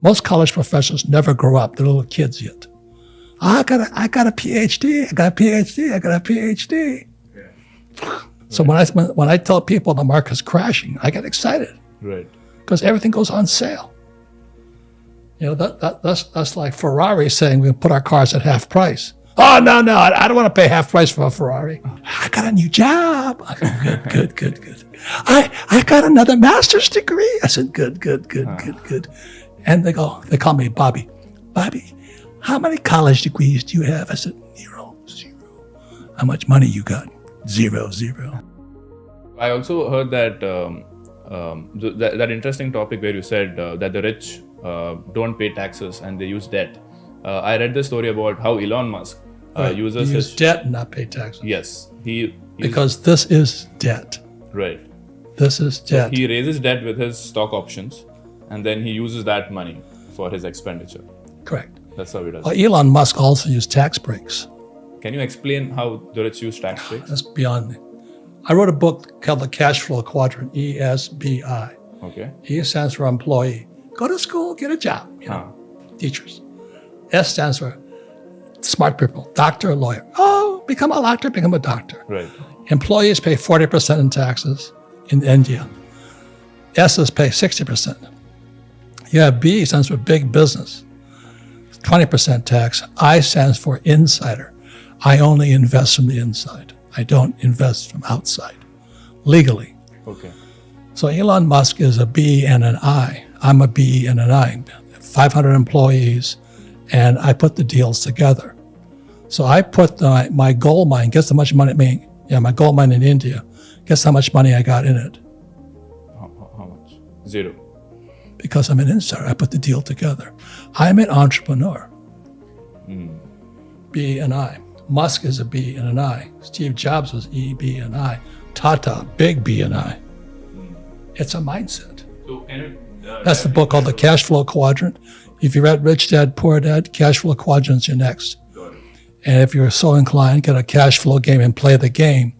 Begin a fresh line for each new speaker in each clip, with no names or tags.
Most college professors never grow up. They're little kids yet. I got a PhD. I got a PhD. I got a PhD. Yeah. So when I tell people the market's crashing, I get excited.
Right.
Because everything goes on sale. That's like Ferrari saying we can put our cars at half price. Oh, no, I don't want to pay half price for a Ferrari. I got a new job. I go, good. I got another master's degree. I said, good. And they call me Bobby. Bobby, how many college degrees do you have? I said, zero. How much money you got? Zero.
I also heard that that interesting topic where you said that the rich don't pay taxes and they use debt. I read the story about how Elon Musk uses
his debt and not pay taxes.
Yes,
because this is debt.
Right.
This is debt.
So he raises debt with his stock options, and then he uses that money for his expenditure.
Correct.
That's how he does.
Well, Elon Musk also used tax breaks.
Can you explain how the rich use tax breaks?
That's beyond me. I wrote a book called The Cash Flow Quadrant, ESBI.
Okay.
E stands for employee. Go to school, get a job. Teachers. S stands for smart people, doctor, lawyer. Oh, become a doctor, become a doctor.
Right.
Employees pay 40% in taxes in India. S's pay 60%. You have B stands for big business, 20% tax. I stands for insider. I only invest from the inside. I don't invest from outside, legally.
Okay.
So Elon Musk is a B and an I. I'm a B and an I. 500 employees, and I put the deals together. So I put my gold mine, guess how much money, my gold mine in India, guess how much money I got in it?
How much? Zero.
Because I'm an insider, I put the deal together. I'm an entrepreneur. B and I. Musk is a B and an I. Steve Jobs was E, B, and I. Tata, big B and I. It's a mindset.
So can you,
that's the book called The Cash Flow Quadrant. If you read Rich Dad, Poor Dad, Cash Flow Quadrant's your next. And if you're so inclined, get a cash flow game and play the game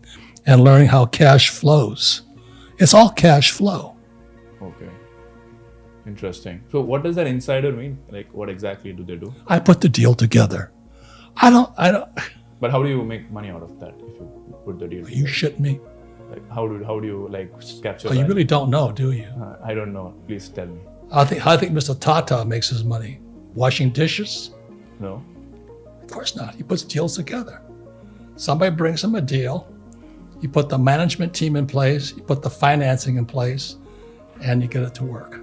and learning how cash flows. It's all cash flow.
Okay. Interesting. So what does that insider mean? Like, what exactly do they do?
I put the deal together. I don't.
But how do you make money out of that if you put the deal together?
You shit me.
Like, how do you like capture
Oh, you really don't know, do you?
I don't know. Please tell me.
I think Mr. Tata makes his money. Washing dishes?
No.
Of course not. He puts deals together. Somebody brings him a deal. You put the management team in place. You put the financing in place, and you get it to work.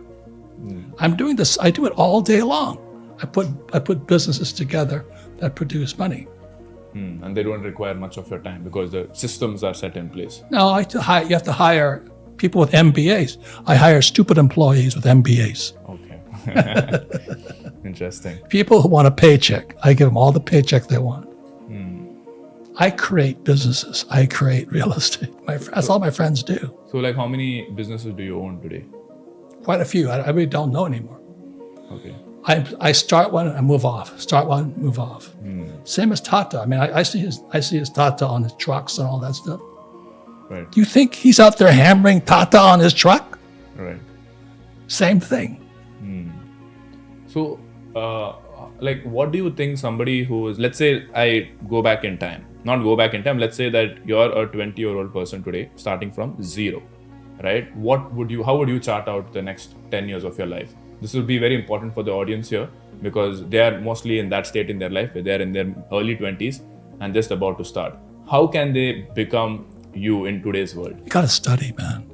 I'm doing this. I do it all day long. I put businesses together that produce money.
And they don't require much of your time because the systems are set in place.
No, you have to hire people with MBAs. I hire stupid employees with MBAs.
Okay. Interesting.
People who want a paycheck, I give them all the paycheck they want. I create businesses. I create real estate. That's all my friends do.
So like how many businesses do you own today?
Quite a few. I really don't know anymore.
Okay.
I start one, I move off. Start one, move off. Same as Tata. I mean, I see his Tata on his trucks and all that stuff.
Right.
Do you think he's out there hammering Tata on his truck?
Right.
Same thing.
So, like, what do you think somebody who is, let's say I go back in time, not go back in time, let's say that you're a 20-year-old person today, starting from zero, right? How would you chart out the next 10 years of your life? This will be very important for the audience here because they are mostly in that state in their life where they're in their early 20s and just about to start. How can they become you in today's world?
You got to study, man.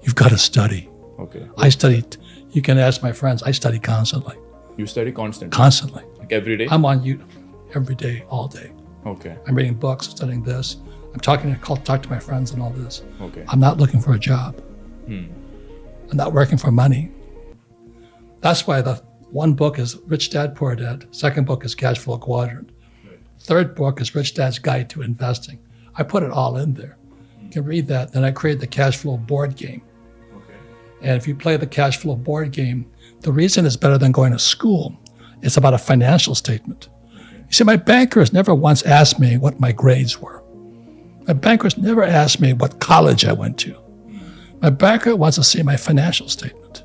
You've got to study.
Okay.
I studied. You can ask my friends. I study constantly.
You study constantly?
Constantly.
Like every day?
I'm on YouTube every day, all day.
Okay.
I'm reading books, studying this. I'm talk to my friends and all this.
Okay.
I'm not looking for a job. I'm not working for money. That's why the one book is Rich Dad, Poor Dad. Second book is Cash Flow Quadrant. Right. Third book is Rich Dad's Guide to Investing. I put it all in there. You can read that. Then I created the cash flow board game. Okay. And if you play the cash flow board game, the reason it's better than going to school, it's about a financial statement. Okay. You see, my bankers never once asked me what my grades were. My bankers never asked me what college I went to. My banker wants to see my financial statement.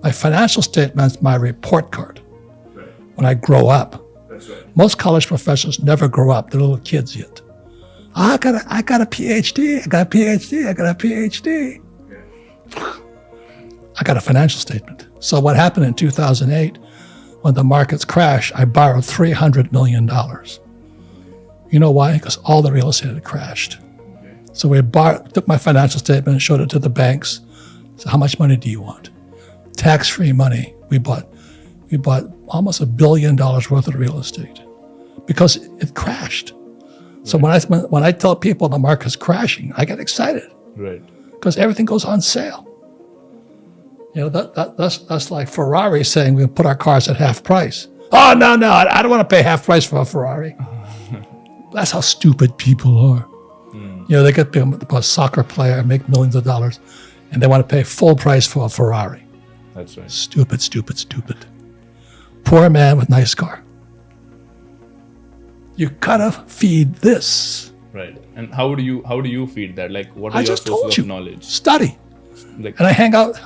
My financial statement's my report card
Right.
when I grow up.
That's right.
Most college professors never grow up. They're little kids yet. I got a PhD. I got a PhD. I got a PhD.
Yeah.
I got a financial statement. So what happened in 2008, when the markets crashed, I borrowed $300 million. You know why? Because all the real estate had crashed.
Okay.
So we took my financial statement and showed it to the banks. So how much money do you want? Tax-free money. We bought almost $1 billion worth of real estate because it crashed. So when I tell people the market's crashing, I get excited
Right.
because everything goes on sale. You know, that's like Ferrari saying we can put our cars at half price. Oh, no, I don't want to pay half price for a Ferrari. That's how stupid people are. You know, they get a soccer player and make millions of dollars, and they want to pay full price for a Ferrari.
That's right.
Stupid, stupid, stupid. Poor man with nice car. You gotta feed this.
Right. And how do you feed that? Like, what are
I
your
just told
sources
you.
of knowledge?
Study.
Like,
And I hang out.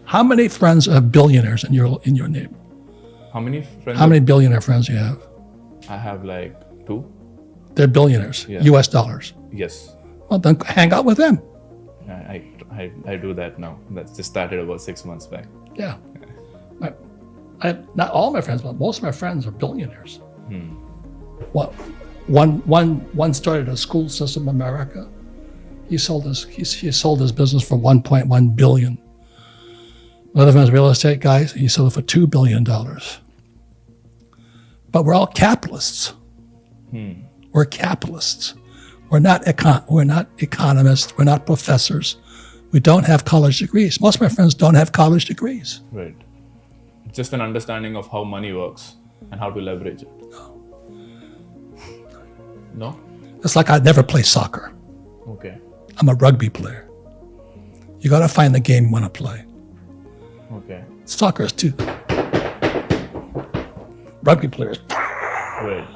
How many friends are billionaires in your neighborhood?
how many friends?
How many billionaire friends do you have?
I have like 2.
They're billionaires,
Yeah.
US dollars.
Yes.
Well, then hang out with them.
I do that now. That's just started about 6 months back.
Yeah. Not all my friends, but most of my friends are billionaires. One started a school system in America. He sold his business for $1.1 billion. Another friend's a real estate guy. He sold it for $2 billion. But we're all capitalists. We're capitalists. We're not economists. We're not professors. We don't have college degrees. Most of my friends don't have college degrees.
Right. It's just an understanding of how money works and how to leverage it. No?
It's like I'd never play soccer.
Okay.
I'm a rugby player. You got to find the game you want to play.
Okay.
Soccer is too. Rugby players.
Right.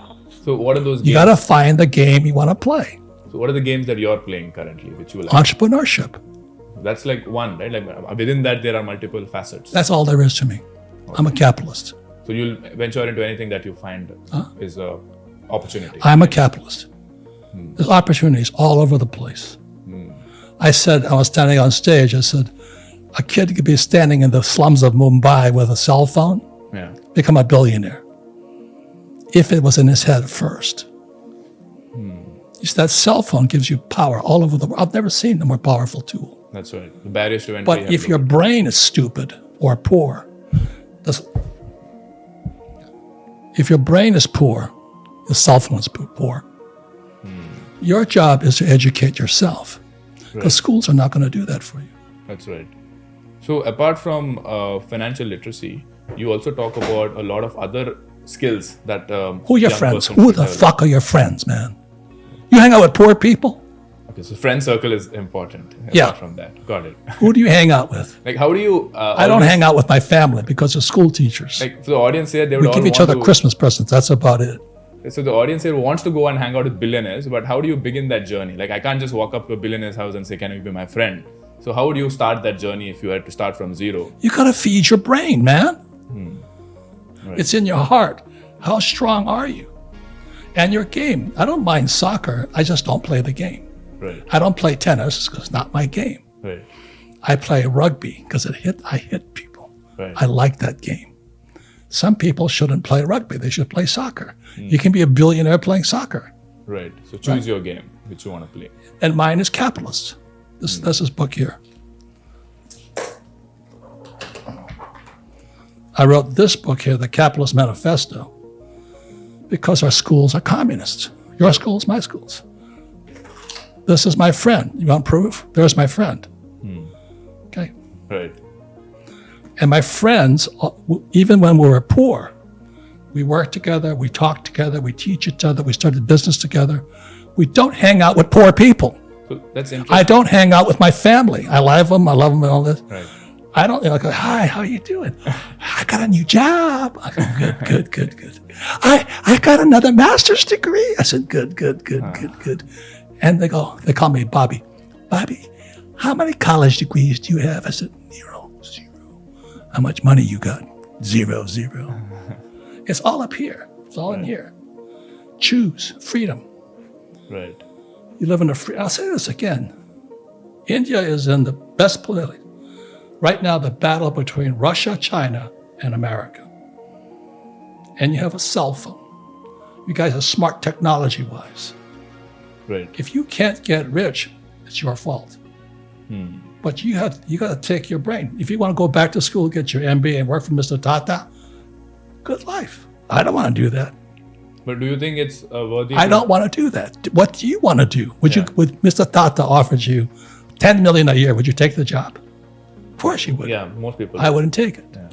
So what are those games?
You got to find the game you want to play.
So what are the games that you're playing currently, which you like?
Entrepreneurship.
That's like one, right? Like within that, there are multiple facets.
That's all there is to me. I'm a capitalist.
So you'll venture into anything that you find is a opportunity.
I'm a capitalist. There's opportunities all over the place. I was standing on stage, I said, a kid could be standing in the slums of Mumbai with a cell phone,
Yeah.
become a billionaire. If it was in his head first. You see, that cell phone gives you power all over the world. I've never seen a more powerful tool.
That's right. The barriers to entry.
But
have
if your
lowered.
brain is stupid or poor, if your brain is poor, your cell phone is poor. Your job is to educate yourself. Because schools are not going to do that for you.
That's right. So apart from financial literacy, you also talk about a lot of other skills that
Who are your
young
friends?
person
Who
should
the
develop.
fuck are your friends, man? You hang out with poor people?
Okay, so friend circle is important.
Yeah.
Apart from that, got it.
Who do you hang out with?
Like, how do you?
I don't hang out with my family because they're school teachers.
Like, for the audience here, they would
We
all
give each
want
other
to,
Christmas presents. That's about it.
So the audience here wants to go and hang out with billionaires, but how do you begin that journey? Like, I can't just walk up to a billionaire's house and say, "Can you be my friend?" So how would you start that journey if you had to start from zero?
You got to feed your brain, man.
Right.
It's in your heart. How strong are you? And your game. I don't mind soccer. I just don't play the game.
Right.
I don't play tennis because it's not my game.
Right.
I play rugby because I hit people.
Right.
I like that game. Some people shouldn't play rugby. They should play soccer. You can be a billionaire playing soccer.
Right. So choose your game which you want to play.
And mine is capitalist. This is book here. I wrote this book here, The Capitalist Manifesto, because our schools are communists. Your schools, my schools. This is my friend. You want proof? There's my friend. Okay.
Right.
And my friends, even when we were poor, we worked together, we talked together, we teach each other, we started business together. We don't hang out with poor people.
So that's interesting.
I don't hang out with my family. I love them and all this.
Right.
I don't, go, hi, how you doing? I got a new job. I go, good. I got another master's degree. I said, good. And they call me Bobby. Bobby, how many college degrees do you have? I said, 0. How much money you got? 0. It's all up here. It's all in here. Choose freedom.
Right.
You live in a free. I'll say this again. India is in the best political. Right now, the battle between Russia, China, and America. And you have a cell phone. You guys are smart technology-wise.
Right.
If you can't get rich, it's your fault. But you got to take your brain. If you want to go back to school, get your MBA, and work for Mr. Tata, good life. I don't want to do that.
But do you think it's worthy?
I don't want to do that. What do you want to do? Would Mr. Tata offered you $10 million a year? Would you take the job? Of course you would.
Yeah, most people.
I wouldn't take it.
Yeah.